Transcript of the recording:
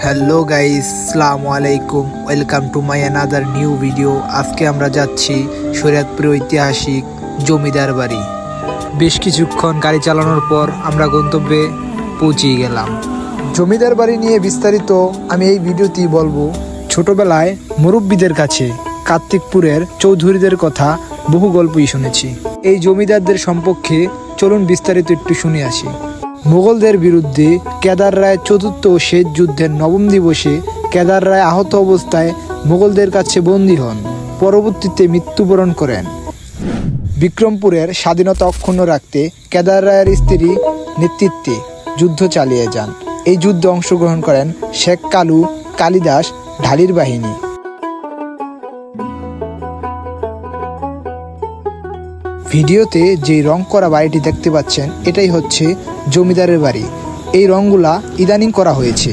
Hello guys, আসসালামু আলাইকুম। Welcome to my another new video. আজকে আমরা যাচ্ছি শরীয়তপুরের ঐতিহাসিক জমিদার বাড়ি। বেশ কিছুক্ষণ গাড়ি চালানোর পর আমরা গন্তব্যে পৌঁছে গেলাম। জমিদার বাড়ি নিয়ে বিস্তারিত আমি এই ভিডিওতেই বলবো। ছোটবেলায় মুরব্বীদের কাছে কার্তিকপুরের চৌধুরীদের কথা বহু গল্পই শুনেছি। এই জমিদারদের সম্পর্কে চলুন বিস্তারিত একটু শুনে আসি। মুঘলদের বিরুদ্ধে কেদার রায় চতুর্থ ও শেষ যুদ্ধের নবম দিবসে কেদার রায় আহত অবস্থায় মুঘলদের কাছে বন্দী হন। পরবর্তীতে মৃত্যুবরণ করেন। বিক্রমপুরের স্বাধীনতা অক্ষুণ্ণ রাখতে কেদার রায়ের স্ত্রী নেতৃত্বে যুদ্ধ চালিয়ে যান। এই যুদ্ধে অংশগ্রহণ করেন শেখ কালু কালিদাস ঢালির বাহিনী। ভিডিওতে যে রং করা বাড়িটি দেখতে পাচ্ছেন, এটাই হচ্ছে জমিদারের বাড়ি। এই রংগুলা ইদানিং করা হয়েছে।